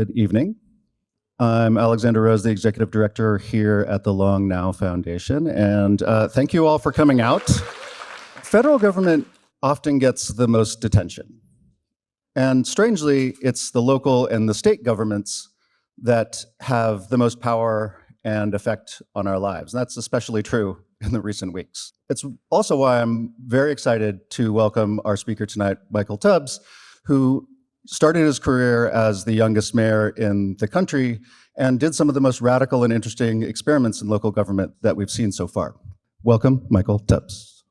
Good evening. I'm Alexander Rose, the Executive Director here at the Long Now Foundation, and thank you all for coming out. Federal government often gets the most attention, and strangely, it's the local and the state governments that have the most power and effect on our lives. And that's especially true in the recent weeks. It's also why I'm very excited to welcome our speaker tonight, Michael Tubbs, who started his career as the youngest mayor in the country and did some of the most radical and interesting experiments in local government that we've seen so far. Welcome, Michael Tubbs.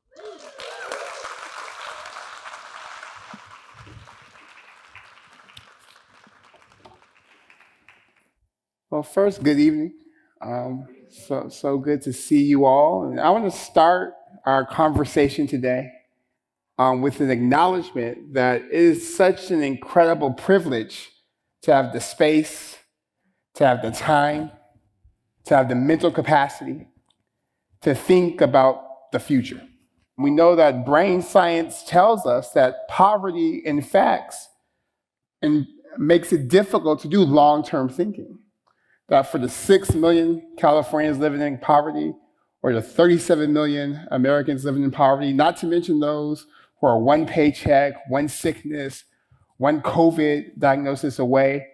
Well, first, good evening. So good to see you all. And I want to start our conversation today with an acknowledgement that it is such an incredible privilege to have the space, to have the time, to have the mental capacity to think about the future. We know that brain science tells us that poverty, in fact, makes it difficult to do long-term thinking. That for the 6 million Californians living in poverty, or the 37 million Americans living in poverty, not to mention those who are one paycheck, one sickness, one COVID diagnosis away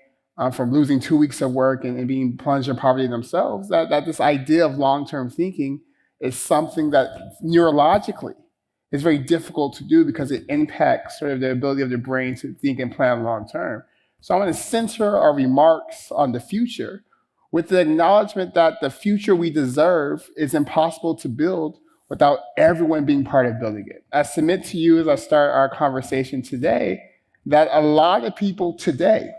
from losing 2 weeks of work and being plunged in poverty themselves, that this idea of long-term thinking is something that neurologically is very difficult to do because it impacts sort of the ability of the brain to think and plan long-term. So I want to center our remarks on the future with the acknowledgement that the future we deserve is impossible to build without everyone being part of building it. I submit to you as I start our conversation today that a lot of people today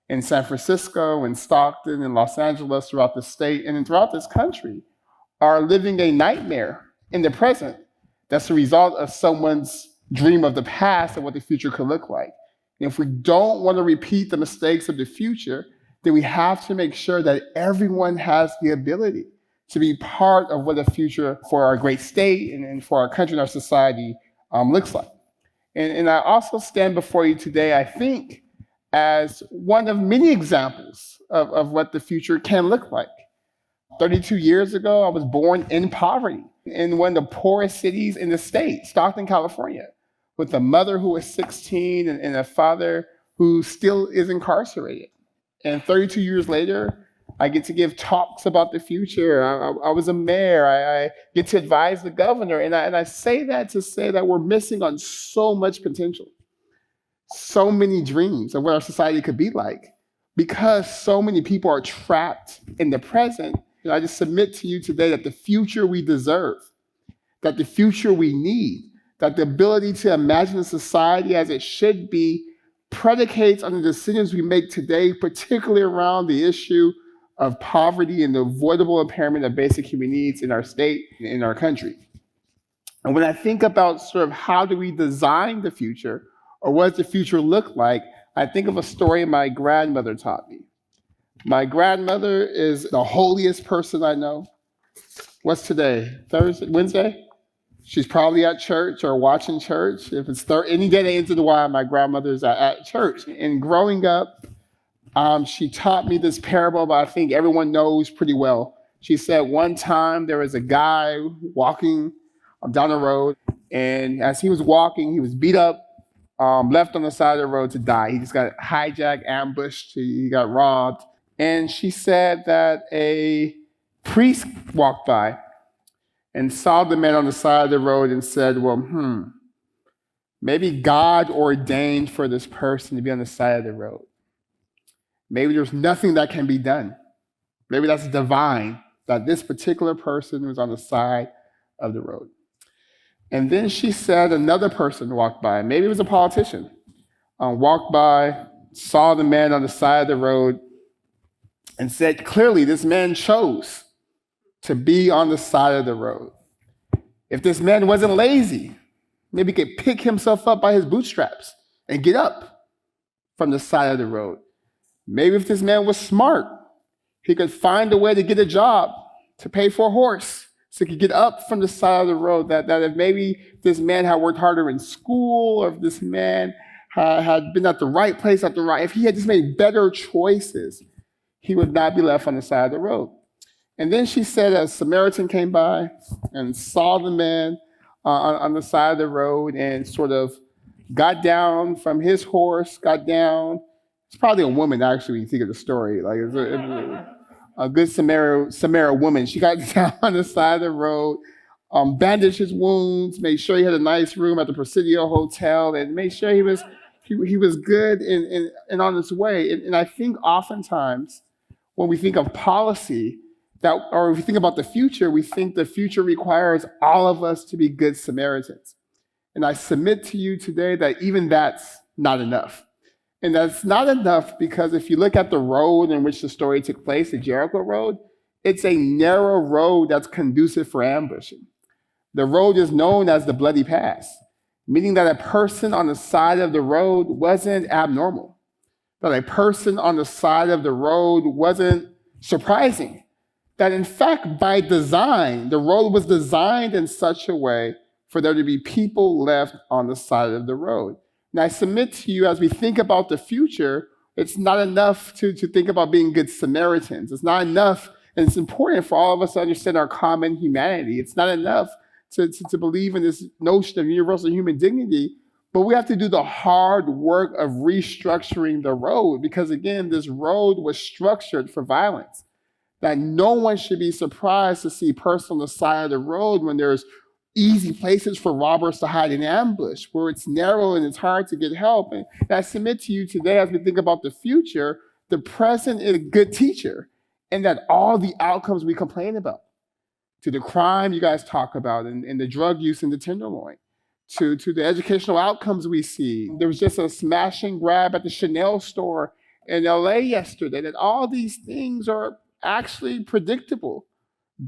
in San Francisco, in Stockton, in Los Angeles, throughout the state, and throughout this country are living a nightmare in the present that's the result of someone's dream of the past of what the future could look like. And if we don't want to repeat the mistakes of the future, then we have to make sure that everyone has the ability to be part of what the future for our great state and for our country and our society looks like. And I also stand before you today, I think, as one of many examples of what the future can look like. 32 years ago, I was born in poverty in one of the poorest cities in the state, Stockton, California, with a mother who was 16 and a father who still is incarcerated. And 32 years later, I get to give talks about the future. I was a mayor. I get to advise the governor. And I say that to say that we're missing on so much potential, so many dreams of what our society could be like, because so many people are trapped in the present. And I just submit to you today that the future we deserve, that the future we need, that the ability to imagine a society as it should be predicates on the decisions we make today, particularly around the issue of poverty and the avoidable impairment of basic human needs in our state and in our country. And when I think about sort of how do we design the future, or what does the future look like, I think of a story my grandmother taught me. My grandmother is the holiest person I know. What's today? Thursday? Wednesday? She's probably at church or watching church. If it's any day that ends in Y, my grandmother's at church. And growing up, she taught me this parable that I think everyone knows pretty well. She said one time there was a guy walking down the road, and as he was walking, he was beat up, left on the side of the road to die. He just got hijacked, ambushed, he got robbed. And she said that a priest walked by and saw the man on the side of the road and said, well, maybe God ordained for this person to be on the side of the road. Maybe there's nothing that can be done. Maybe that's divine, that this particular person was on the side of the road. And then she said another person walked by, maybe it was a politician, walked by, saw the man on the side of the road, and said, clearly this man chose to be on the side of the road. If this man wasn't lazy, maybe he could pick himself up by his bootstraps and get up from the side of the road. Maybe if this man was smart, he could find a way to get a job, to pay for a horse, so he could get up from the side of the road. That if maybe this man had worked harder in school, or if this man had been at the right place at the right, if he had just made better choices, he would not be left on the side of the road. And then she said a Samaritan came by and saw the man on the side of the road and sort of got down from his horse, got down. It's probably a woman, actually, when you think of the story. Like, it's a good Samaritan woman. She got down on the side of the road, bandaged his wounds, made sure he had a nice room at the Presidio Hotel, and made sure he was good and on his way. And I think oftentimes when we think of policy, or if we think about the future, we think the future requires all of us to be good Samaritans. And I submit to you today that even that's not enough. And that's not enough because if you look at the road in which the story took place, the Jericho Road, it's a narrow road that's conducive for ambushing. The road is known as the Bloody Pass, meaning that a person on the side of the road wasn't abnormal, that a person on the side of the road wasn't surprising, that in fact, by design, the road was designed in such a way for there to be people left on the side of the road. And I submit to you, as we think about the future, it's not enough to think about being good Samaritans. It's not enough, and it's important for all of us to understand our common humanity. It's not enough to believe in this notion of universal human dignity, but we have to do the hard work of restructuring the road, because again, this road was structured for violence. That no one should be surprised to see a person on the side of the road when there's easy places for robbers to hide in ambush, where it's narrow and it's hard to get help. And I submit to you today, as we think about the future, the present is a good teacher, and that all the outcomes we complain about, to the crime you guys talk about and the drug use in the Tenderloin, to the educational outcomes we see. There was just a smash and grab at the Chanel store in LA yesterday, that all these things are actually predictable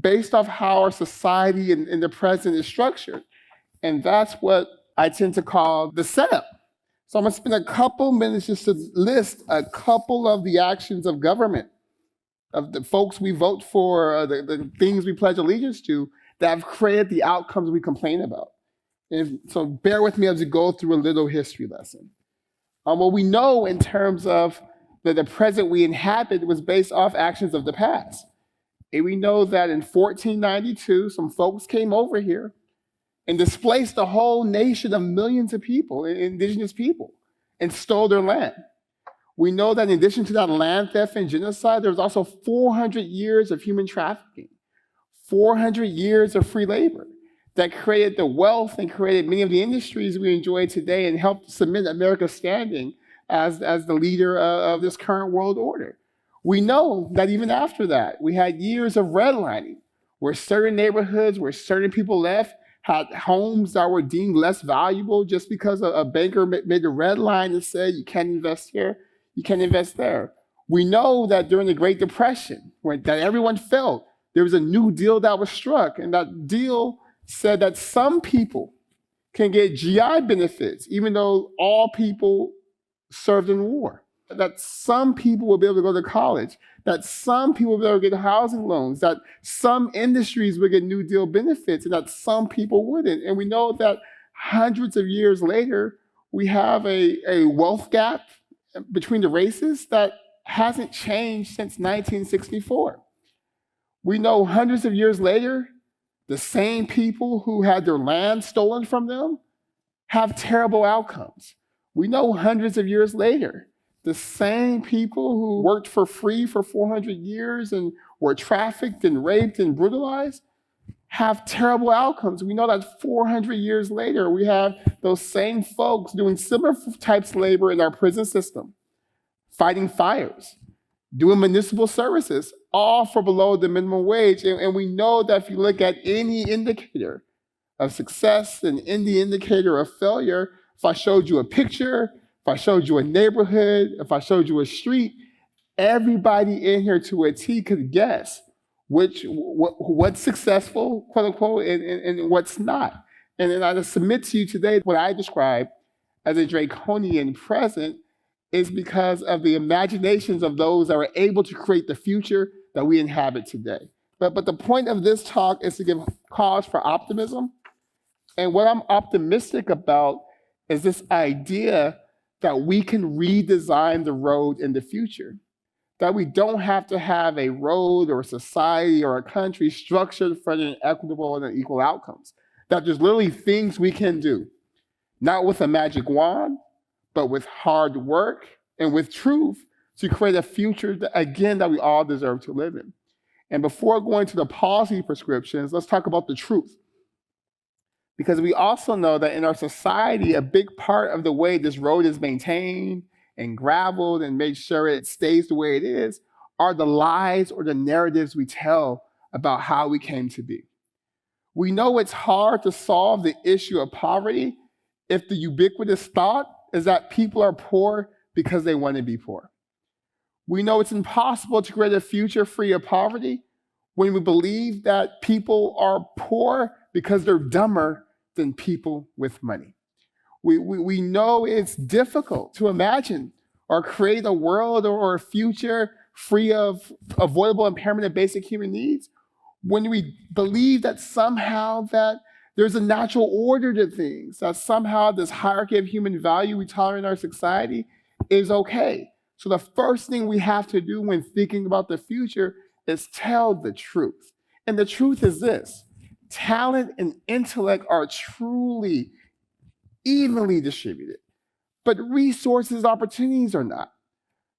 based off how our society in the present is structured. And that's what I tend to call the setup. So I'm gonna spend a couple minutes just to list a couple of the actions of government, of the folks we vote for, the things we pledge allegiance to, that have created the outcomes we complain about. So bear with me as we go through a little history lesson. What we know in terms of the present we inhabit was based off actions of the past. And we know that in 1492, some folks came over here and displaced a whole nation of millions of people, indigenous people, and stole their land. We know that in addition to that land theft and genocide, there was also 400 years of human trafficking, 400 years of free labor that created the wealth and created many of the industries we enjoy today and helped cement America's standing as the leader of this current world order. We know that even after that, we had years of redlining, where certain neighborhoods, where certain people left, had homes that were deemed less valuable just because a banker made a red line and said, you can't invest here, you can't invest there. We know that during the Great Depression, that everyone felt, there was a new deal that was struck, and that deal said that some people can get GI benefits, even though all people served in war. That some people will be able to go to college, that some people will be able to get housing loans, that some industries will get New Deal benefits, and that some people wouldn't. And we know that hundreds of years later, we have a wealth gap between the races that hasn't changed since 1964. We know hundreds of years later, the same people who had their land stolen from them have terrible outcomes. We know hundreds of years later, the same people who worked for free for 400 years and were trafficked and raped and brutalized have terrible outcomes. We know that 400 years later, we have those same folks doing similar types of labor in our prison system, fighting fires, doing municipal services, all for below the minimum wage. And we know that if you look at any indicator of success and any indicator of failure, if I showed you a picture, if I showed you a neighborhood, if I showed you a street, everybody in here to a T could guess what's successful, quote unquote, and what's not. And then I submit to you today, what I describe as a draconian present is because of the imaginations of those that were able to create the future that we inhabit today. But the point of this talk is to give cause for optimism. And what I'm optimistic about is this idea that we can redesign the road in the future, that we don't have to have a road or a society or a country structured for equitable and equal outcomes, that there's literally things we can do, not with a magic wand, but with hard work and with truth to create a future that, again, that we all deserve to live in. And before going to the policy prescriptions, let's talk about the truth. Because we also know that in our society, a big part of the way this road is maintained and graveled and made sure it stays the way it is are the lies or the narratives we tell about how we came to be. We know it's hard to solve the issue of poverty if the ubiquitous thought is that people are poor because they want to be poor. We know it's impossible to create a future free of poverty when we believe that people are poor because they're dumber than people with money. We know it's difficult to imagine or create a world or a future free of avoidable impairment of basic human needs when we believe that somehow that there's a natural order to things, that somehow this hierarchy of human value we tolerate in our society is okay. So the first thing we have to do when thinking about the future is tell the truth. And the truth is this: talent and intellect are truly evenly distributed, but resources, opportunities are not.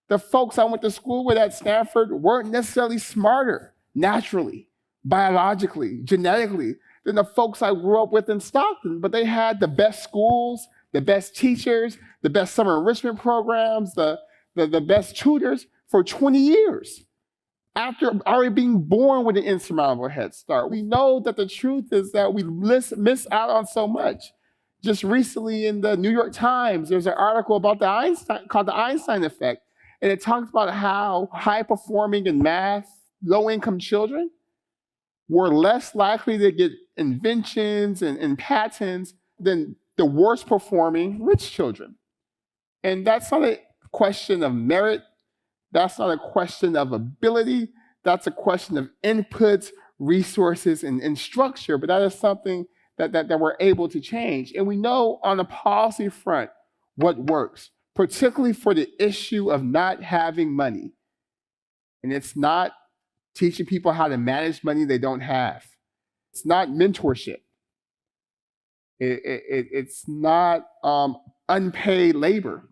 The folks I went to school with at Stanford weren't necessarily smarter naturally, biologically, genetically, than the folks I grew up with in Stockton, but they had the best schools, the best teachers, the best summer enrichment programs, the best tutors for 20 years after already being born with an insurmountable head start. We know that the truth is that we miss out on so much. Just recently in the New York Times, there's an article about called the Einstein effect, and it talks about how high-performing in math, low-income children were less likely to get inventions and patents than the worst-performing rich children. And that's not a question of merit. That's not a question of ability. That's a question of inputs, resources, and structure. But that is something that we're able to change. And we know on the policy front what works, particularly for the issue of not having money. And it's not teaching people how to manage money they don't have. It's not mentorship. It's not unpaid labor.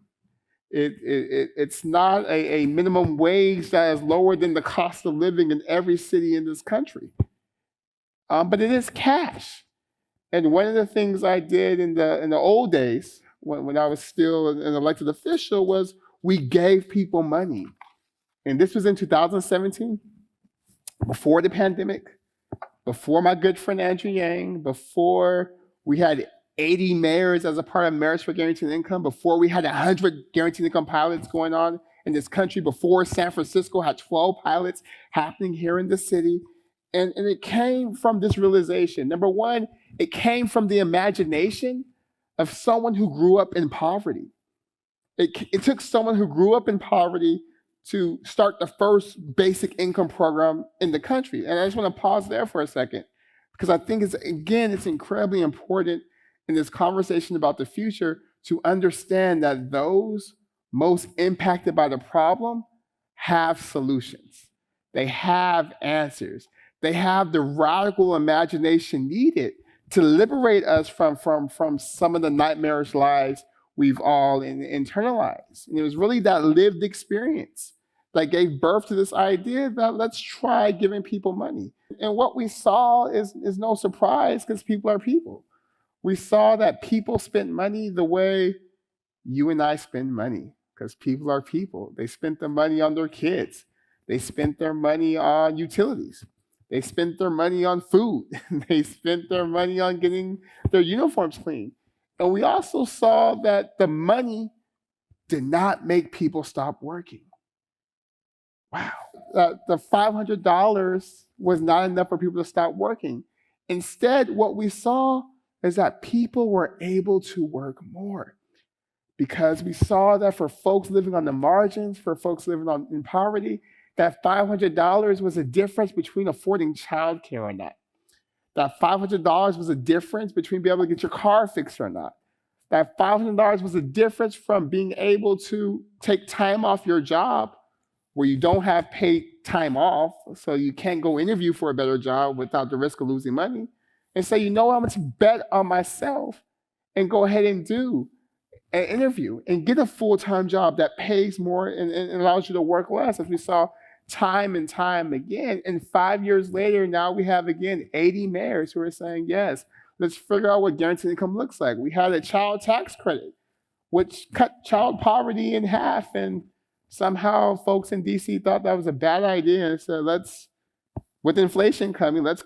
It's not a minimum wage that is lower than the cost of living in every city in this country. But it is cash. And one of the things I did in the old days, when I was still an elected official, was we gave people money. And this was in 2017, before the pandemic, before my good friend Andrew Yang, before we had 80 mayors as a part of Mayors for Guaranteed Income, before we had 100 guaranteed income pilots going on in this country, before San Francisco had 12 pilots happening here in the city. And it came from this realization. Number one, it came from the imagination of someone who grew up in poverty. It took someone who grew up in poverty to start the first basic income program in the country. And I just want to pause there for a second, because I think it's incredibly important in this conversation about the future to understand that those most impacted by the problem have solutions. They have answers. They have the radical imagination needed to liberate us from some of the nightmarish lies we've all internalized. And it was really that lived experience that gave birth to this idea that let's try giving people money. And what we saw is no surprise, because people are people. We saw that people spent money the way you and I spend money, because people are people. They spent the money on their kids. They spent their money on utilities. They spent their money on food. They spent their money on getting their uniforms clean. And we also saw that the money did not make people stop working. Wow. The $500 was not enough for people to stop working. Instead, what we saw is that people were able to work more, because we saw that for folks living on the margins, for folks living in poverty, that $500 was a difference between affording childcare or not. That $500 was a difference between being able to get your car fixed or not. That $500 was the difference from being able to take time off your job where you don't have paid time off, so you can't go interview for a better job without the risk of losing money, and say, you know what, I'm going to bet on myself and go ahead and do an interview and get a full-time job that pays more and allows you to work less, as we saw time and time again. And 5 years later, now we have, again, 80 mayors who are saying, yes, let's figure out what guaranteed income looks like. We had a child tax credit, which cut child poverty in half, and somehow folks in DC thought that was a bad idea and said, with inflation coming, let's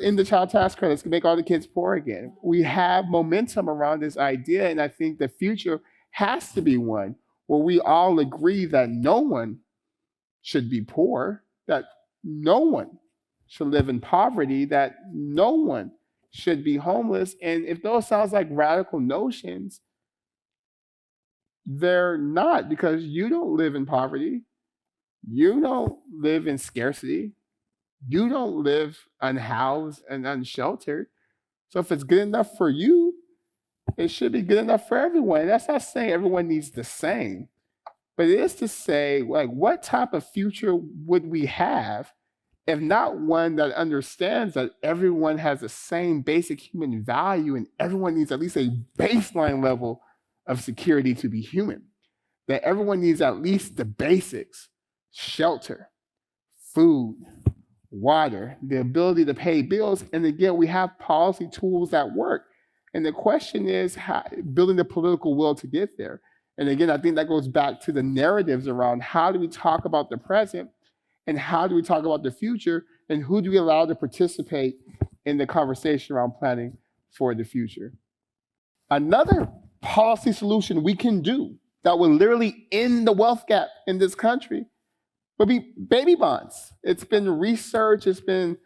end the child tax credit, let's make all the kids poor again. We have momentum around this idea, and I think the future has to be one where we all agree that no one should be poor, that no one should live in poverty, that no one should be homeless. And if those sounds like radical notions, they're not, because you don't live in poverty, you don't live in scarcity, you don't live unhoused and unsheltered. So if it's good enough for you, it should be good enough for everyone. And that's not saying everyone needs the same, but it is to say, like, what type of future would we have if not one that understands that everyone has the same basic human value and everyone needs at least a baseline level of security to be human, that everyone needs at least the basics: shelter, food, water, the ability to pay bills. And again, we have policy tools that work. And the question is building the political will to get there. And again, I think that goes back to the narratives around how do we talk about the present and how do we talk about the future, and who do we allow to participate in the conversation around planning for the future. Another policy solution we can do that will literally end the wealth gap in this country would be baby bonds. It's been researched, it's been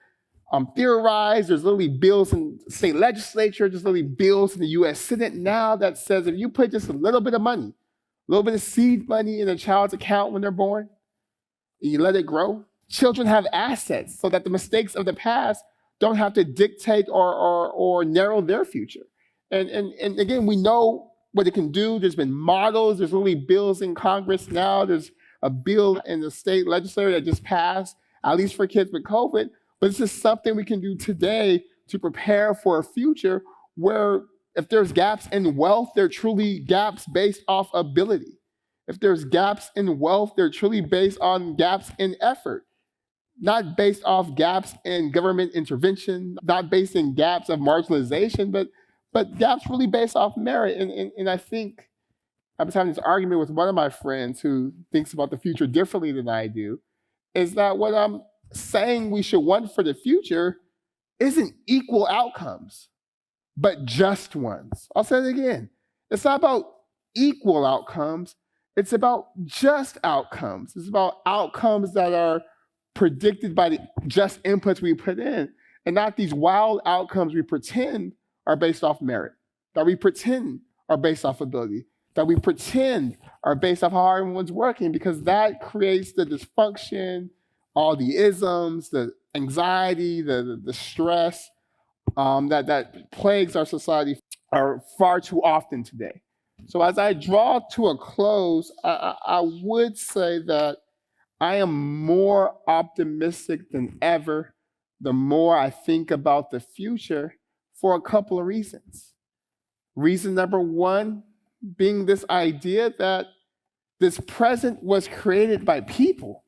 theorized. There's literally bills in the state legislature, there's literally bills in the US Senate now that says if you put just a little bit of money, a little bit of seed money in a child's account when they're born, and you let it grow, children have assets so that the mistakes of the past don't have to dictate or narrow their future. And again, we know what it can do. There's been models, there's literally bills in Congress now, there's a bill in the state legislature that just passed, at least for kids with COVID. But this is something we can do today to prepare for a future where if there's gaps in wealth, they're truly gaps based off ability. If there's gaps in wealth, they're truly based on gaps in effort, not based off gaps in government intervention, not based in gaps of marginalization, but gaps really based off merit. And I think I was having this argument with one of my friends who thinks about the future differently than I do, is that what I'm saying we should want for the future isn't equal outcomes, but just ones. I'll say it again. It's not about equal outcomes, it's about just outcomes. It's about outcomes that are predicted by the just inputs we put in, and not these wild outcomes we pretend are based off merit, that we pretend are based off ability, that we pretend are based off how hard everyone's working, because that creates the dysfunction, all the isms, the anxiety, the stress that plagues our society are far too often today. So as I draw to a close, I would say that I am more optimistic than ever the more I think about the future, for a couple of reasons. Reason number one being this idea that this present was created by people.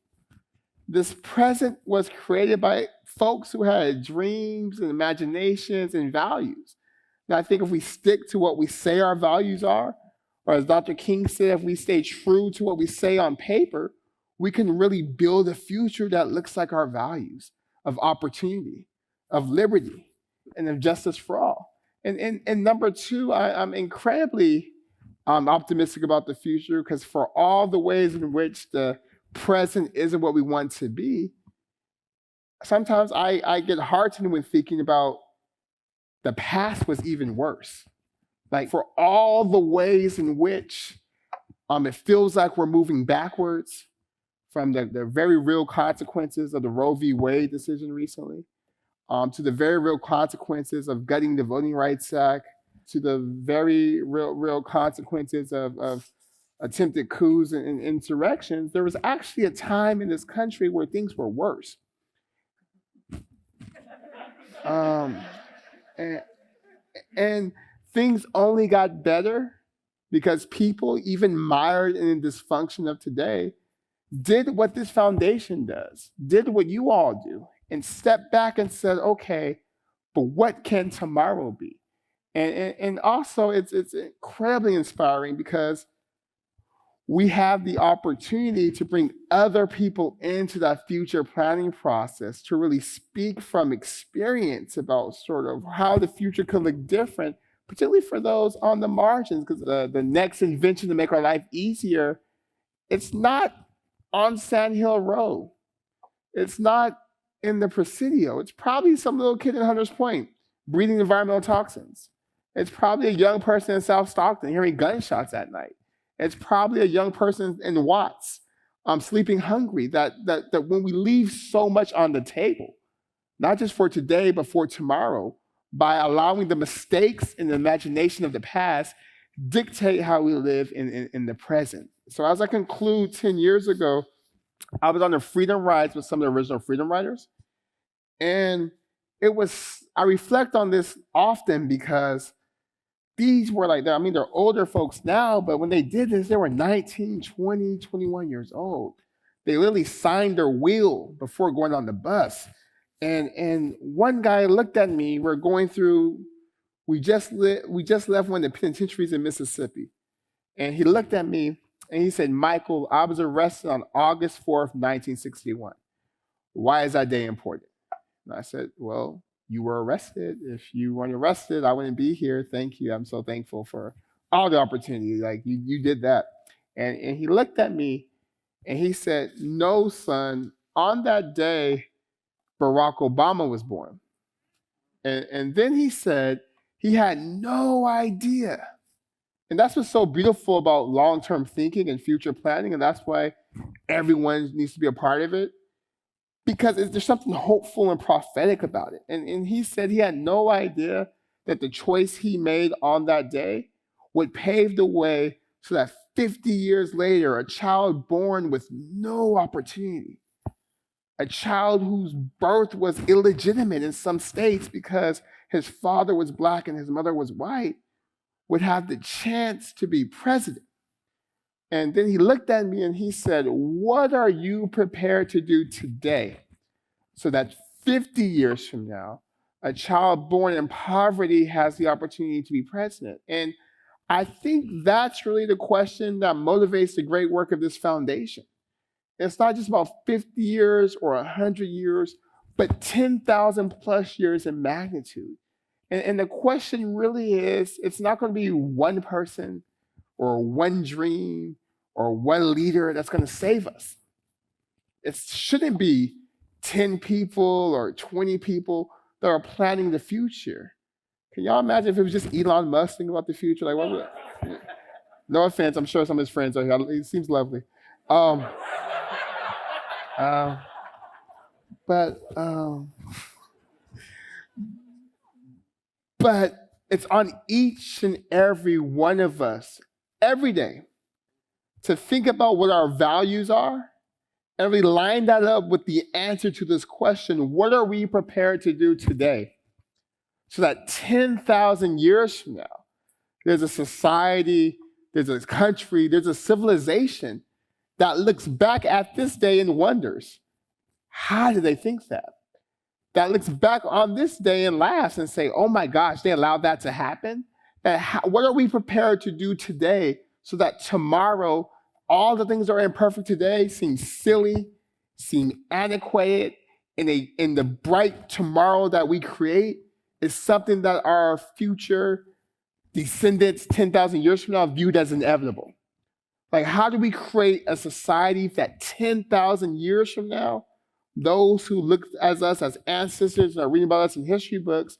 This present was created by folks who had dreams and imaginations and values. And I think if we stick to what we say our values are, or as Dr. King said, if we stay true to what we say on paper, we can really build a future that looks like our values of opportunity, of liberty, and of justice for all. And number two, I'm incredibly optimistic about the future, because for all the ways in which the present isn't what we want to be, sometimes I get heartened when thinking about the past was even worse. Like, for all the ways in which it feels like we're moving backwards, from the very real consequences of the Roe v. Wade decision recently, to the very real consequences of gutting the Voting Rights Act, to the very real consequences of attempted coups and insurrections, there was actually a time in this country where things were worse. And, and things only got better because people, even mired in the dysfunction of today, did what this foundation does, did what you all do, and stepped back and said, okay, but what can tomorrow be? And also, it's incredibly inspiring because we have the opportunity to bring other people into that future planning process to really speak from experience about sort of how the future could look different, particularly for those on the margins, because the next invention to make our life easier, it's not on Sand Hill Road. It's not in the Presidio. It's probably some little kid in Hunters Point breathing environmental toxins. It's probably a young person in South Stockton hearing gunshots at night. It's probably a young person in Watts sleeping hungry, that when we leave so much on the table, not just for today, but for tomorrow, by allowing the mistakes and the imagination of the past dictate how we live in the present. So as I conclude, 10 years ago, I was on the Freedom Rides with some of the original Freedom Riders. And I reflect on this often because these were like, they're older folks now, but when they did this, they were 19, 20, 21 years old. They literally signed their will before going on the bus. And one guy looked at me, we just left one of the penitentiaries in Mississippi. And he looked at me and he said, Michael, I was arrested on August 4th, 1961. Why is that day important? And I said, well, you were arrested. If you weren't arrested, I wouldn't be here. Thank you. I'm so thankful for all the opportunity. Like you did that. And he looked at me and he said, no, son, on that day, Barack Obama was born. And then he said he had no idea. And that's what's so beautiful about long-term thinking and future planning. And that's why everyone needs to be a part of it. Because there's something hopeful and prophetic about it. And he said he had no idea that the choice he made on that day would pave the way so that 50 years later, a child born with no opportunity, a child whose birth was illegitimate in some states because his father was Black and his mother was white, would have the chance to be president. And then he looked at me and he said, what are you prepared to do today so that 50 years from now, a child born in poverty has the opportunity to be president? And I think that's really the question that motivates the great work of this foundation. It's not just about 50 years or 100 years, but 10,000 plus years in magnitude. And the question really is, it's not going to be one person or one dream or one leader that's going to save us. It shouldn't be 10 people or 20 people that are planning the future. Can y'all imagine if it was just Elon Musk thinking about the future? Like, what would, no offense, I'm sure some of his friends are here. He seems lovely. But it's on each and every one of us every day to think about what our values are and we line that up with the answer to this question: what are we prepared to do today so that 10,000 years from now, there's a society, there's a country, there's a civilization that looks back at this day and wonders, how did they think that? That looks back on this day and laughs and say, oh my gosh, they allowed that to happen? What are we prepared to do today so that tomorrow, all the things that are imperfect today seem silly, seem antiquated, in the bright tomorrow that we create is something that our future descendants 10,000 years from now viewed as inevitable? Like, how do we create a society that 10,000 years from now, those who look at us as ancestors and are reading about us in history books,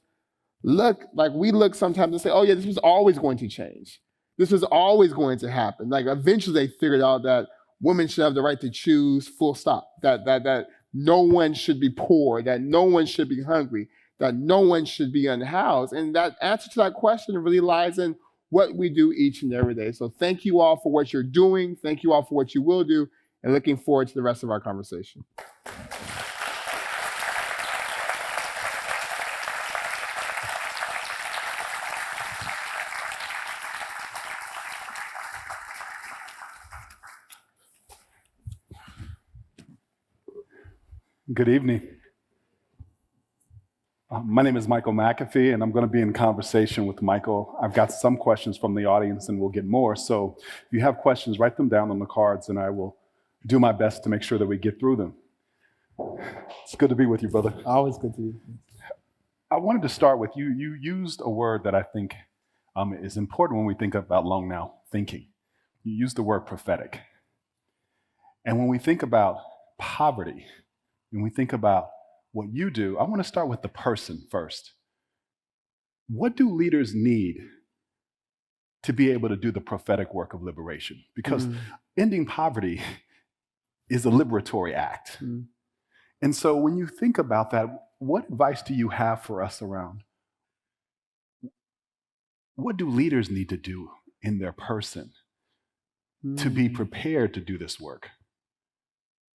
look like we look sometimes and say, oh yeah, this was always going to change. This was always going to happen. Like, eventually they figured out that women should have the right to choose, full stop. That no one should be poor, that no one should be hungry, that no one should be unhoused? And that answer to that question really lies in what we do each and every day. So thank you all for what you're doing. Thank you all for what you will do, and looking forward to the rest of our conversation. Good evening. My name is Michael McAfee, and I'm going to be in conversation with Michael. I've got some questions from the audience, and we'll get more. So if you have questions, write them down on the cards, and I will do my best to make sure that we get through them. It's good to be with you, brother. Always good to you. I wanted to start with you. You used a word that I think is important when we think about Long Now thinking. You used the word prophetic. And when we think about poverty, when we think about what you do, I want to start with the person first. What do leaders need to be able to do the prophetic work of liberation? Because ending poverty is a liberatory act. And so when you think about that, what advice do you have for us around what do leaders need to do in their person to be prepared to do this work?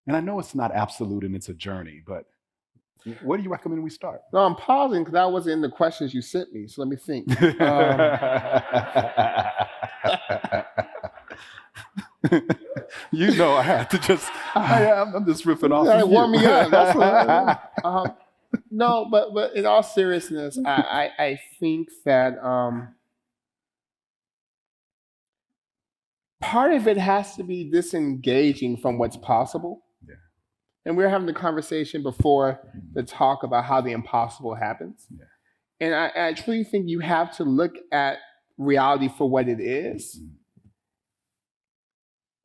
And I know it's not absolute and it's a journey, but where do you recommend we start? No, I'm pausing because that wasn't in the questions you sent me. So let me think. You know, I had to just, I'm just riffing off of you. Warm me up. That's what no, but in all seriousness, I think that part of it has to be disengaging from what's possible. Yeah. And we were having the conversation before the talk about how the impossible happens. Yeah. And I truly think you have to look at reality for what it is.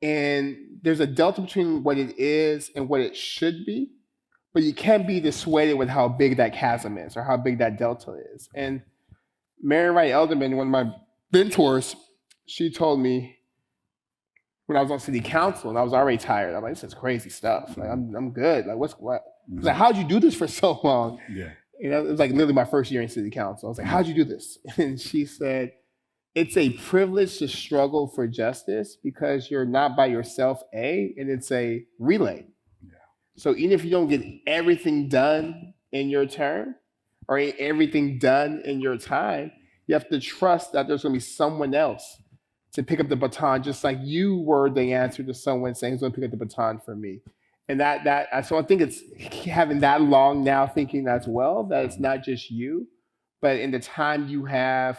And there's a delta between what it is and what it should be, but you can't be dissuaded with how big that chasm is or how big that delta is. And Mary Wright Elderman, one of my mentors, she told me when I was on city council and I was already tired. I'm like, this is crazy stuff. Like, I'm good. Like, what? Like, how'd you do this for so long? Yeah. You know, it was like literally my first year in city council. I was like, how'd you do this? And she said, it's a privilege to struggle for justice because you're not by yourself, and it's a relay. Yeah. So even if you don't get everything done in your term or everything done in your time, you have to trust that there's going to be someone else to pick up the baton, just like you were the answer to someone saying, who's going to pick up the baton for me. And so I think it's having that long now thinking as well, that it's not just you, but in the time you have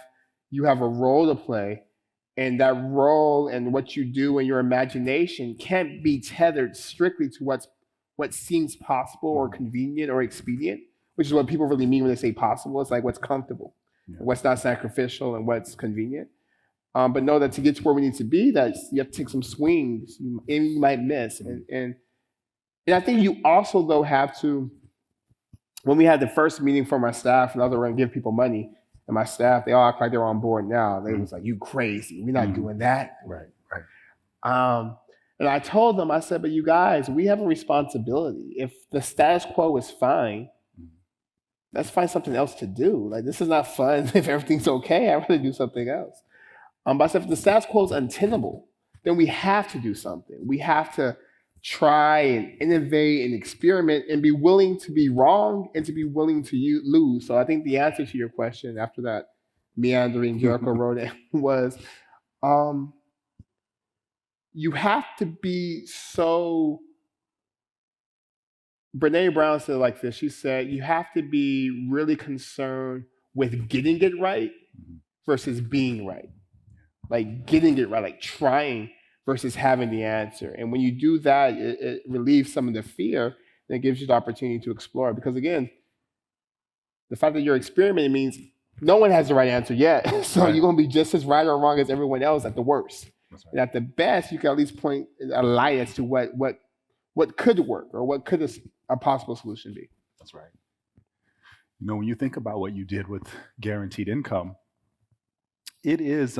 a role to play, and that role and what you do in your imagination can't be tethered strictly to what seems possible or convenient or expedient, which is what people really mean when they say possible. It's like what's comfortable, what's not sacrificial, and what's convenient. But know that to get to where we need to be, that you have to take some swings, and you might miss. And I think you also, though, have to, when we had the first meeting for my staff, and I was going to give people money, and my staff, they all act like they're on board now. They was like, you crazy. We're not doing that. Right. And I told them, I said, but you guys, we have a responsibility. If the status quo is fine, let's find something else to do. Like, this is not fun. If everything's okay, I'd rather do something else. But I said, if the status quo is untenable, then we have to do something. We have to try and innovate and experiment and be willing to be wrong and to be willing to lose. So I think the answer to your question after that meandering Jericho Road was, you have to be so, Brene Brown said it like this. She said, you have to be really concerned with getting it right versus being right. Like getting it right, like trying versus having the answer. And when you do that, it relieves some of the fear, and it gives you the opportunity to explore. Because again, the fact that you're experimenting means no one has the right answer yet. So you're going to be just as right or wrong as everyone else at the worst. That's right. And at the best, you can at least point a light as to what could work or what could a possible solution be. That's right. You know, when you think about what you did with guaranteed income, it is,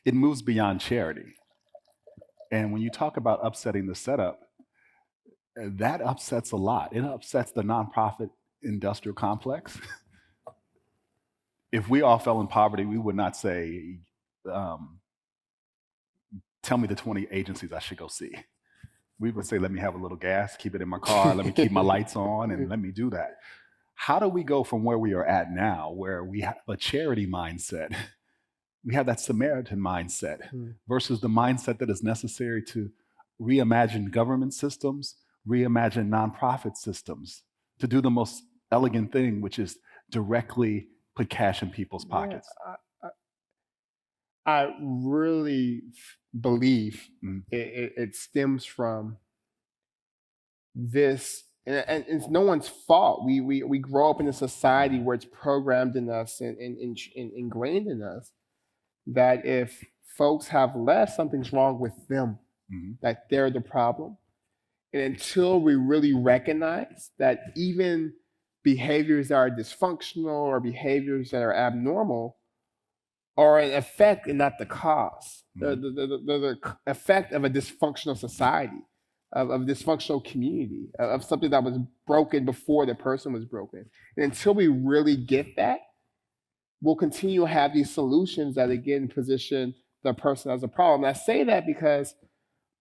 it moves beyond charity. And when you talk about upsetting the setup, that upsets a lot. It upsets the nonprofit industrial complex. If we all fell in poverty, we would not say, tell me the 20 agencies I should go see. We would say, let me have a little gas, keep it in my car, let me keep my lights on, and let me do that. How do we go from where we are at now, where we have a charity mindset, we have that Samaritan mindset, versus the mindset that is necessary to reimagine government systems, reimagine nonprofit systems, to do the most elegant thing, which is directly put cash in people's pockets? Yeah, I really believe it stems from this, and it's no one's fault. We grow up in a society where it's programmed in us and ingrained in us that if folks have less, something's wrong with them, that they're the problem. And until we really recognize that even behaviors that are dysfunctional or behaviors that are abnormal are an effect and not the cause. They're the effect of a dysfunctional society, of a dysfunctional community, of something that was broken before the person was broken. And until we really get that, we'll continue to have these solutions that again position the person as a problem. And I say that because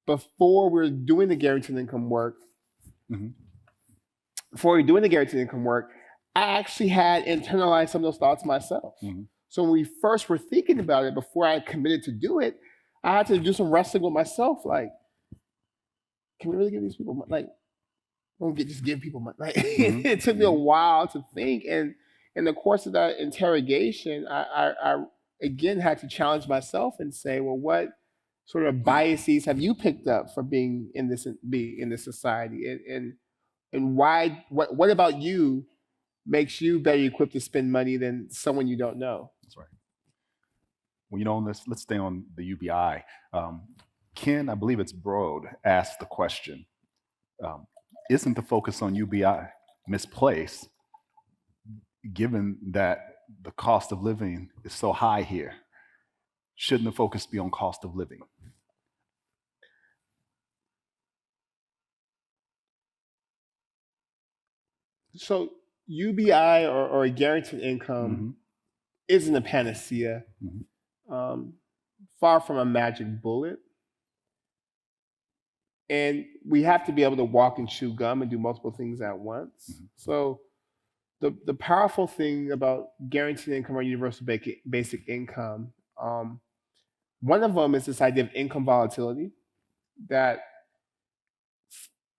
before we're doing the guaranteed income work, I actually had internalized some of those thoughts myself. So when we first were thinking about it, before I committed to do it, I had to do some wrestling with myself. Like, can we really give these people money? Like, don't just give people money. Like, it took me a while to think, and in the course of that interrogation, I again had to challenge myself and say, well, what sort of biases have you picked up for being in this society, and why? What about you makes you better equipped to spend money than someone you don't know? That's right. Well, let's stay on the UBI. Ken, I believe it's Broad, asked the question, isn't the focus on UBI misplaced, given that the cost of living is so high here? Shouldn't the focus be on cost of living? So UBI or a guaranteed income isn't a panacea, far from a magic bullet. And we have to be able to walk and chew gum and do multiple things at once. So the powerful thing about guaranteed income or universal basic income, one of them is this idea of income volatility, that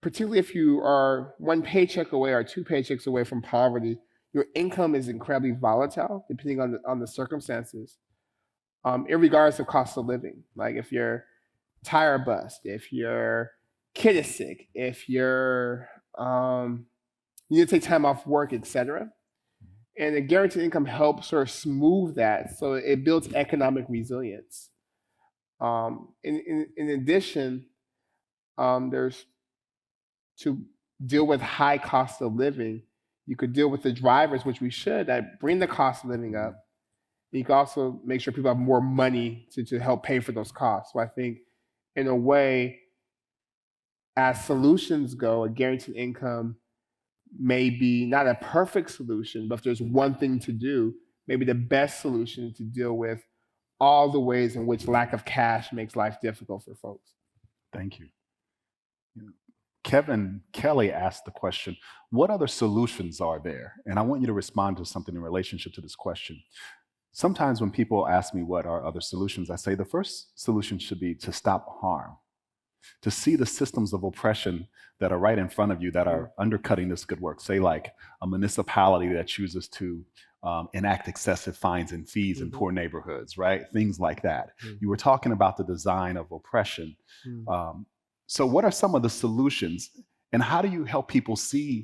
particularly if you are one paycheck away or two paychecks away from poverty, your income is incredibly volatile depending on the circumstances, irregardless of cost of living. Like if your tire bust, if your kid is sick, if you're you need to take time off work, etc. And the guaranteed income helps sort of smooth that, so it builds economic resilience. In addition, there's to deal with high cost of living, you could deal with the drivers, which we should, that bring the cost of living up. You can also make sure people have more money to help pay for those costs. So I think, in a way, as solutions go, a guaranteed income may be not a perfect solution, but if there's one thing to do, maybe the best solution to deal with all the ways in which lack of cash makes life difficult for folks. Thank you. Kevin Kelly asked the question, what other solutions are there? And I want you to respond to something in relationship to this question. Sometimes when people ask me what are other solutions, I say the first solution should be to stop harm, to see the systems of oppression that are right in front of you that are undercutting this good work. Say like a municipality that chooses to enact excessive fines and fees in poor neighborhoods, right? Things like that. You were talking about the design of oppression. So what are some of the solutions, and how do you help people see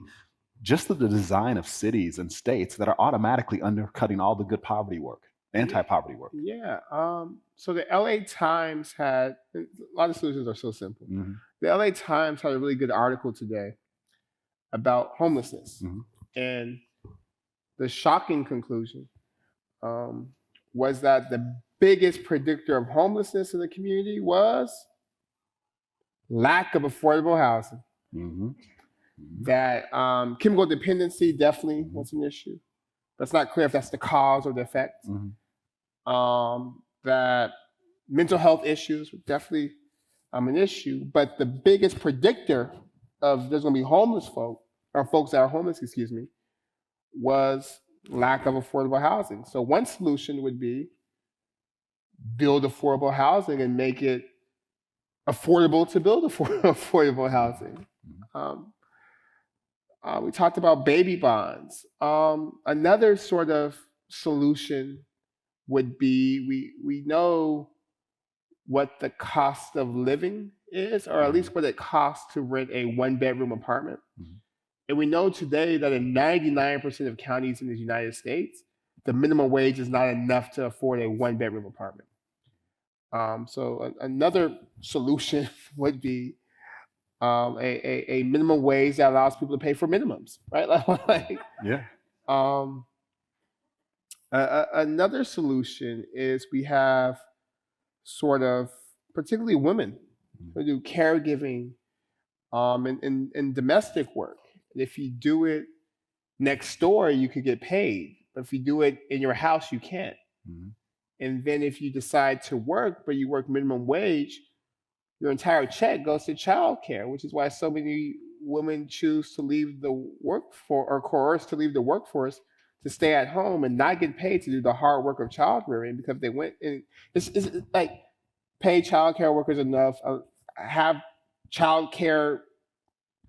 just the design of cities and states that are automatically undercutting all the good poverty work, anti-poverty work? Yeah. So the LA Times had, a lot of solutions are so simple. The LA Times had a really good article today about homelessness. And the shocking conclusion was that the biggest predictor of homelessness in the community was lack of affordable housing. that chemical dependency definitely was an issue. But it's not clear if that's the cause or the effect. That mental health issues were definitely an issue. But the biggest predictor of there's going to be homeless folk, or folks that are homeless, excuse me, was lack of affordable housing. So one solution would be build affordable housing and make it affordable to build affordable housing. We talked about baby bonds. Another sort of solution would be we know what the cost of living is, or at least what it costs to rent a one-bedroom apartment. And we know today that in 99% of counties in the United States, the minimum wage is not enough to afford a one-bedroom apartment. So another solution would be a minimum wage that allows people to pay for minimums, right? Another solution is we have sort of, particularly women who do caregiving and domestic work. And if you do it next door, you could get paid. But if you do it in your house, you can't. And then if you decide to work, but you work minimum wage, your entire check goes to childcare, which is why so many women choose to leave the workforce or coerced to leave the workforce to stay at home and not get paid to do the hard work of child rearing, because they went and it's like pay childcare workers enough, have childcare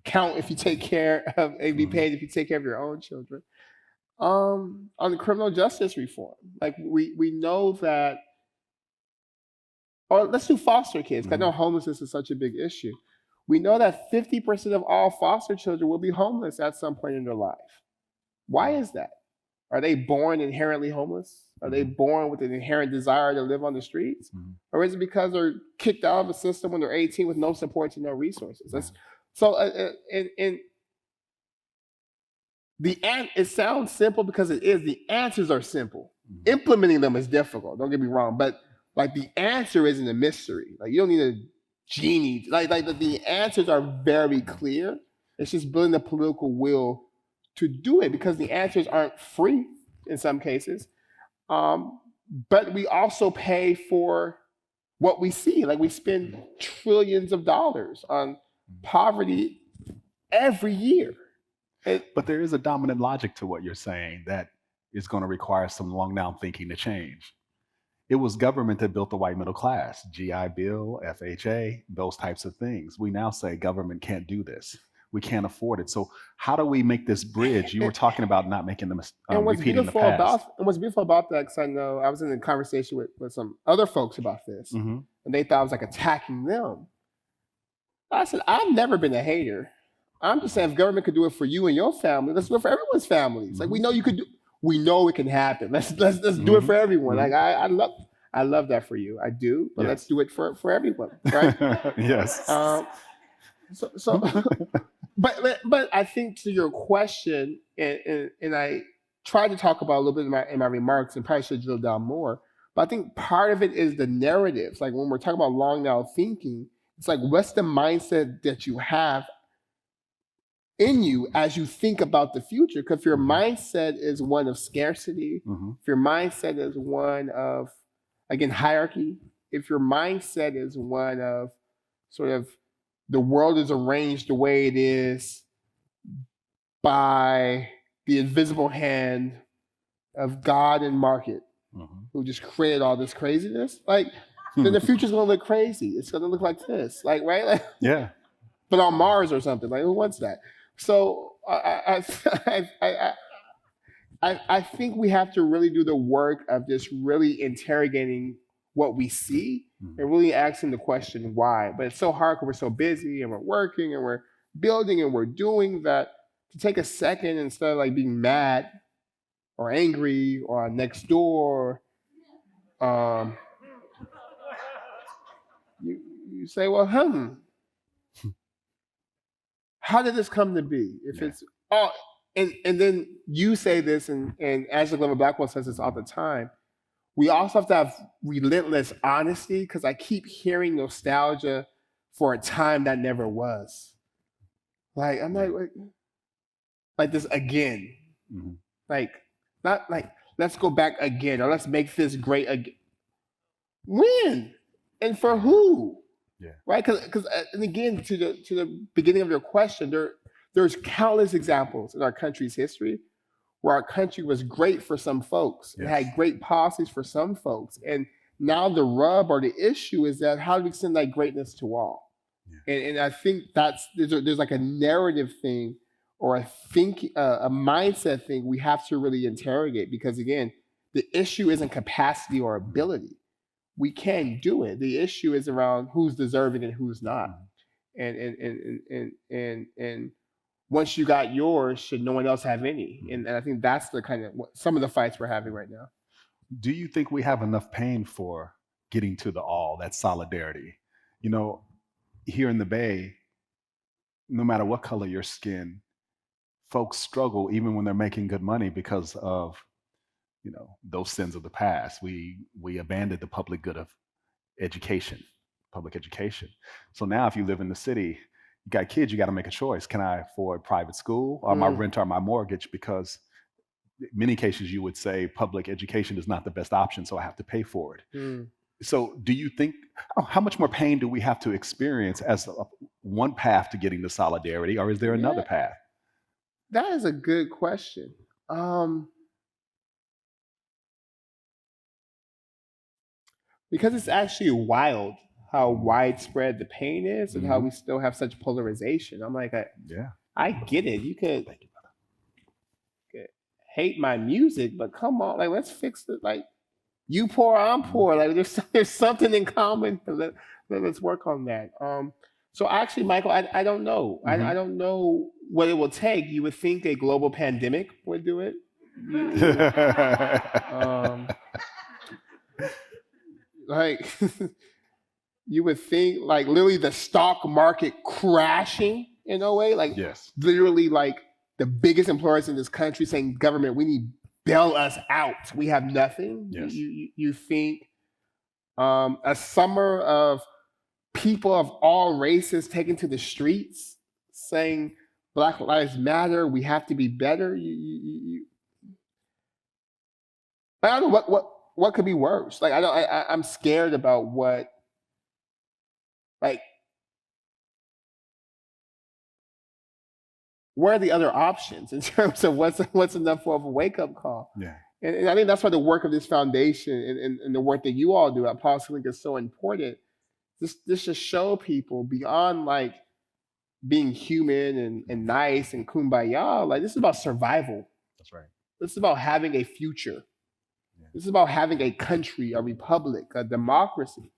count if you take care of, and be paid if you take care of your own children. On the criminal justice reform, like we know that, or let's do foster kids, because I know homelessness is such a big issue. We know that 50% of all foster children will be homeless at some point in their life. Why is that? Are they born inherently homeless? Are they born with an inherent desire to live on the streets? Or is it because they're kicked out of the system when they're 18 with no supports and no resources? It sounds simple because it is. The answers are simple. Implementing them is difficult, don't get me wrong, but like the answer isn't a mystery. Like you don't need a genie. Like the answers are very clear. It's just building the political will to do it, because the answers aren't free in some cases. But we also pay for what we see. Like we spend trillions of dollars on poverty every year. But there is a dominant logic to what you're saying that is going to require some long down thinking to change. It was government that built the white middle class, GI Bill, FHA, those types of things. We now say government can't do this. We can't afford it. So how do we make this bridge? You were talking about not making them repeating the past. And what's beautiful about that, because I know I was in a conversation with some other folks about this, and they thought I was like attacking them. I said, I've never been a hater. I'm just saying, if government could do it for you and your family, let's do it for everyone's families. Like we know you could do. We know it can happen. Let's do it for everyone. Like I love that for you. I do, but let's do it for everyone, right? Yes. But I think to your question, and I tried to talk about a little bit in my remarks, and probably should drill down more. But I think part of it is the narratives. Like when we're talking about long now thinking, it's like, what's the mindset that you have in you as you think about the future? Because if your mindset is one of scarcity, if your mindset is one of, again, hierarchy, if your mindset is one of sort of the world is arranged the way it is by the invisible hand of God and market, who just created all this craziness, like then the future's gonna look crazy. It's gonna look like this, like, right? Like, yeah. But on Mars or something, like who wants that? So I think we have to really do the work of just really interrogating what we see and really asking the question why. But it's so hard because we're so busy and we're working and we're building and we're doing that, to take a second instead of like being mad or angry or next door, you say, well, how did this come to be? If it's and then you say this, and Angela Glover Blackwell says this all the time. We also have to have relentless honesty, because I keep hearing nostalgia for a time that never was. Like I'm like this again. Mhm. Like not like let's go back again or let's make this great again. When and for who? Yeah. Right? Because and again to the beginning of your question, there's countless examples in our country's history where our country was great for some folks and Yes. had great policies for some folks, and now the rub or the issue is that how do we extend that greatness to all? And I think there's like a narrative thing or a mindset thing we have to really interrogate because again, the issue isn't capacity or ability. We can do it. The issue is around who's deserving and who's not. And once you got yours, should no one else have any? And I think that's the kind of some of the fights we're having right now. Do you think we have enough pain for getting to the all, that solidarity? You know, here in the Bay, no matter what color your skin, folks struggle even when they're making good money because of, you know, those sins of the past. We abandoned the public good of education, public education. So now if you live in the city, you got kids, you got to make a choice. Can I afford private school or my rent or my mortgage? Because in many cases you would say public education is not the best option, so I have to pay for it. So do you think, how much more pain do we have to experience as one path to getting to solidarity, or is there another path? That is a good question. Because it's actually wild how widespread the pain is and how we still have such polarization. I'm like, I get it. You could hate my music, but come on, like let's fix it. Like you poor, I'm poor. Like there's something in common. Let's work on that. So actually, Michael, I don't know. I don't know what it will take. You would think a global pandemic would do it. Like you would think like literally the stock market crashing in a way, like literally like the biggest employers in this country saying, government, we need bail us out. We have nothing. Yes. You think a summer of people of all races taken to the streets saying Black Lives Matter, we have to be better. I don't know what could be worse. Like I'm scared about what are the other options in terms of what's enough of a wake up call. Yeah. And I think that's why the work of this foundation and the work that you all do at Policy Link is so important. This just show people beyond like being human and nice and kumbaya. Like this is about survival. That's right. This is about having a future. Yeah. This is about having a country, a republic, a democracy.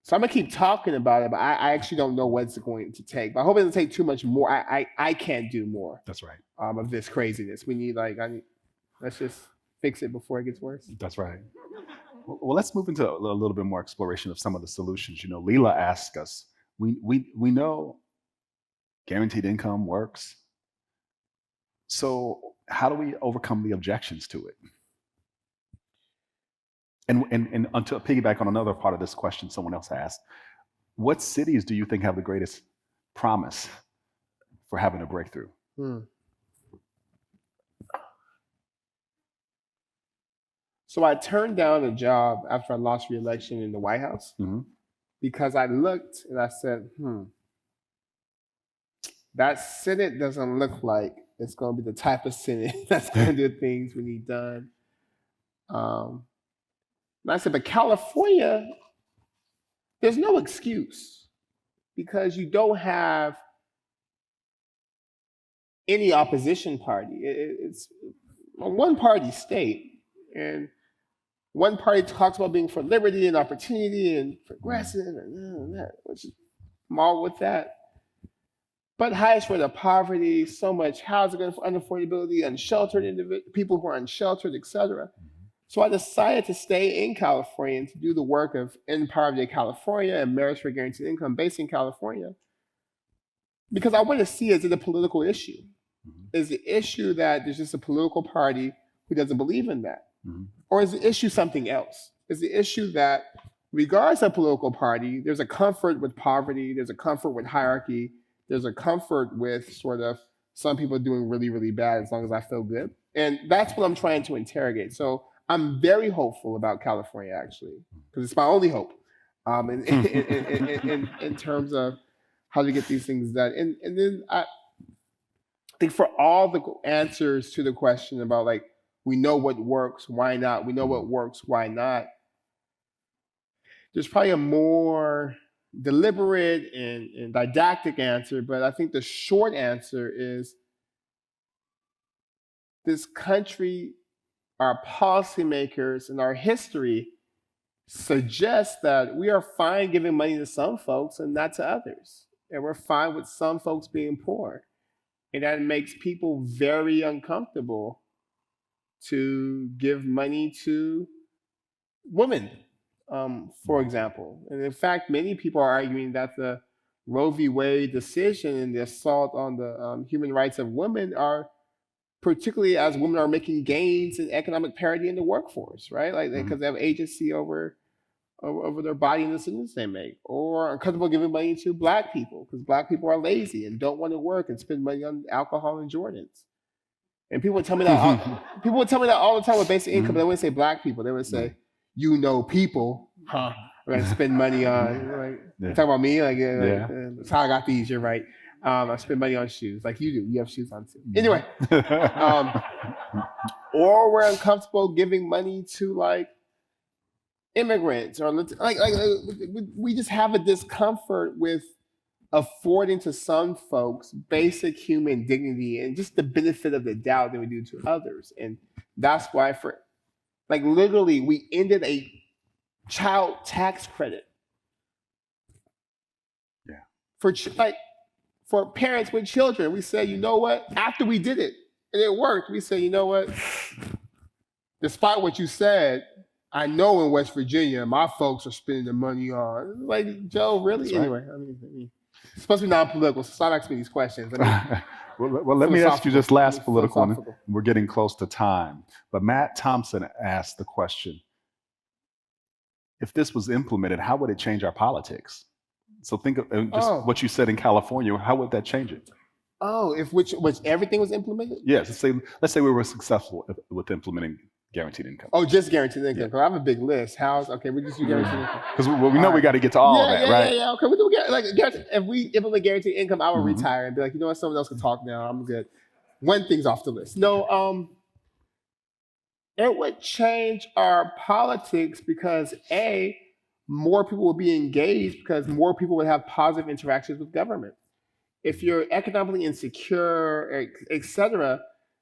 So I'm gonna keep talking about it, but I actually don't know what it's going to take. But I hope it doesn't take too much more. I can't do more. That's right. Of this craziness. We need let's just fix it before it gets worse. That's right. Well, let's move into a little bit more exploration of some of the solutions. You know, Leela asked us, we know guaranteed income works. So how do we overcome the objections to it? And to piggyback on another part of this question someone else asked, what cities do you think have the greatest promise for having a breakthrough? So I turned down a job after I lost re-election in the White House because I looked and I said, that Senate doesn't look like it's going to be the type of Senate that's going to do things we need done. And I said, but California, there's no excuse because you don't have any opposition party. It's a one-party state. And one party talks about being for liberty and opportunity and progressive and that, which I'm all with that. But highest rate of poverty, so much housing unaffordability, unsheltered people who are unsheltered, etc. So I decided to stay in California and to do the work of End Poverty California and Marriage for Guaranteed Income based in California. Because I want to see, is it a political issue? Is the issue that there's just a political party who doesn't believe in that? Or is the issue something else? Is the issue that regardless of political party, there's a comfort with poverty, there's a comfort with hierarchy, there's a comfort with sort of some people doing really, really bad as long as I feel good. And that's what I'm trying to interrogate. So I'm very hopeful about California, actually, because it's my only hope in terms of how to get these things done. And then I think for all the answers to the question about like, we know what works, why not? We know what works, why not? There's probably a more deliberate and didactic answer, but I think the short answer is this country, our policymakers, and our history suggests that we are fine giving money to some folks and not to others. And we're fine with some folks being poor. And that makes people very uncomfortable to give money to women, for example. And in fact, many people are arguing that the Roe v. Wade decision and the assault on the human rights of women are particularly as women are making gains in economic parity in the workforce, right? Like because they have agency over their body and the decisions they make, or uncomfortable giving money to Black people because Black people are lazy and don't want to work and spend money on alcohol and Jordans. And people would tell me that people would tell me that all the time with basic income. But they wouldn't say Black people. They would say, people, we're gonna spend money on. Like, talk about me, that's how I got these. You're right. I spend money on shoes, like you do. You have shoes on too. Anyway, or we're uncomfortable giving money to like immigrants, or like we just have a discomfort with affording to some folks basic human dignity and just the benefit of the doubt that we do to others. And that's why for like literally we ended a child tax credit. Yeah. For parents with children. We said, you know what? After we did it and it worked, we said, you know what? Despite what you said, I know in West Virginia, my folks are spending the money on. Like, Joe, really? Right. Anyway, I mean, it's supposed to be non-political, so stop asking me these questions. Well, let me ask you this last political one. We're getting close to time. But Matt Thompson asked the question, if this was implemented, how would it change our politics? So think of just what you said in California. How would that change it? If which everything was implemented? Yes. Let's say we were successful with implementing guaranteed income. Oh, just guaranteed income. Because I have a big list. We just do guaranteed income. Because we know we got to get to all of that, right? Yeah. Okay, we do if we implement guaranteed income, I will retire and be like, you know what, someone else can talk now. I'm good. One thing's off the list. No, it would change our politics because more people will be engaged because more people would have positive interactions with government. If you're economically insecure, et cetera,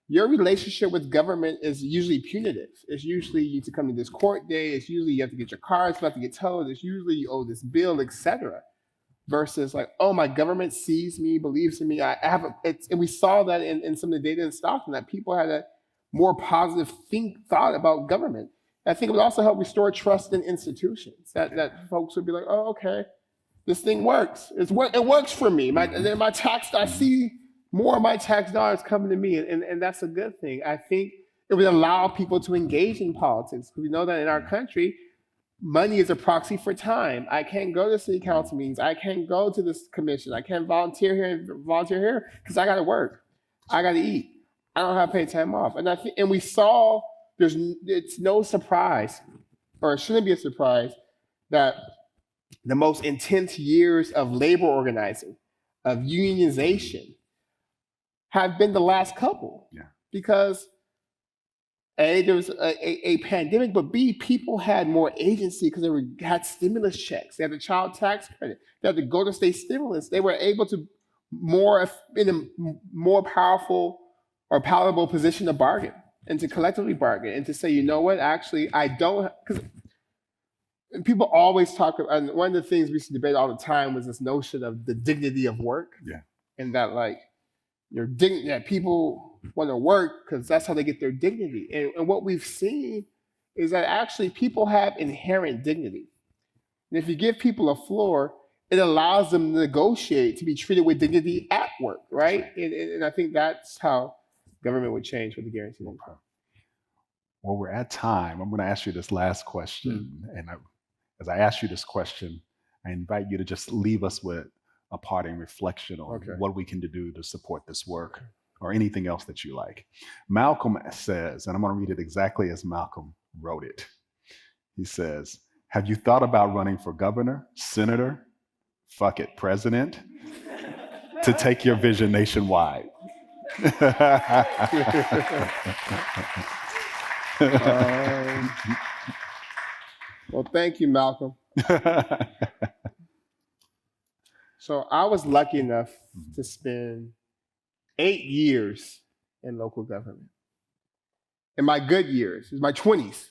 your relationship with government is usually punitive. It's usually you need to come to this court day. It's usually you have to get your cars about to get towed. It's usually you owe this bill, et cetera. Versus like, oh, my government sees me, believes in me. And we saw that in some of the data in Stockton that people had a more positive thought about government. I think it would also help restore trust in institutions. That folks would be like, oh, okay, this thing works. It works for me. I see more of my tax dollars coming to me, and that's a good thing. I think it would allow people to engage in politics. We know that in our country, money is a proxy for time. I can't go to city council meetings. I can't go to this commission. I can't volunteer here because I got to work. I got to eat. I don't have paid time off. And we saw it's no surprise, or it shouldn't be a surprise, that the most intense years of labor organizing, of unionization, have been the last couple. Yeah. Because A, there was a pandemic, but B, people had more agency because they had stimulus checks. They had the child tax credit. They had the go to state stimulus. They were able to in a more powerful or palatable position to bargain and to collectively bargain and to say, you know what, actually, I don't, because people always talk about, and one of the things we used to debate all the time was this notion of the dignity of work. Yeah. And that like your dignity, that people want to work because that's how they get their dignity. And what we've seen is that actually people have inherent dignity. And if you give people a floor, it allows them to negotiate to be treated with dignity at work, right? And I think that's how government would change with the guaranteed income. Well, we're at time. I'm going to ask you this last question. And as I ask you this question, I invite you to just leave us with a parting reflection on what we can do to support this work or anything else that you like. Malcolm says, and I'm going to read it exactly as Malcolm wrote it. He says, have you thought about running for governor, senator, fuck it, president, to take your vision nationwide? Well, thank you, Malcolm. So I was lucky enough to spend 8 years in local government. In my good years, in my 20s.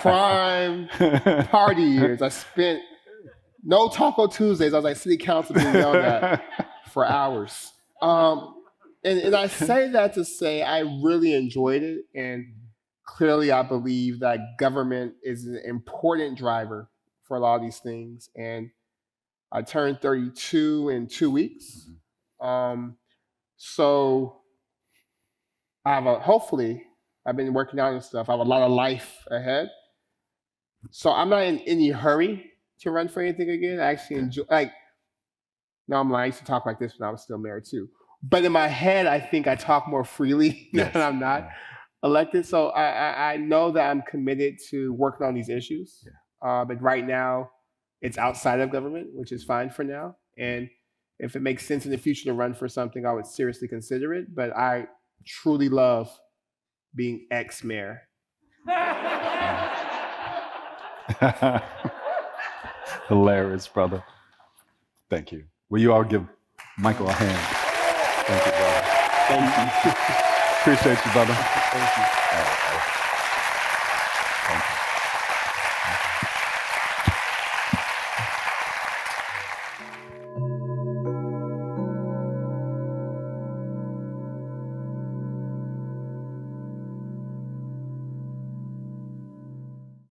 Prime party years. I spent no Taco Tuesdays. I was like city council being yelled at for hours. And I say that to say I really enjoyed it. And clearly I believe that government is an important driver for a lot of these things. And I turned 32 in 2 weeks. So I have hopefully, I've been working out and stuff. I have a lot of life ahead. So I'm not in any hurry to run for anything again. I actually enjoy, no, I'm lying. I used to talk like this when I was still married too. But in my head, I think I talk more freely now that I'm not elected. So I know that I'm committed to working on these issues. But right now, it's outside of government, which is fine for now. And if it makes sense in the future to run for something, I would seriously consider it. But I truly love being ex-mayor. Hilarious, brother. Thank you. Will you all give Michael a hand? Thank you, brother. Thank you. Appreciate you, brother. Thank you.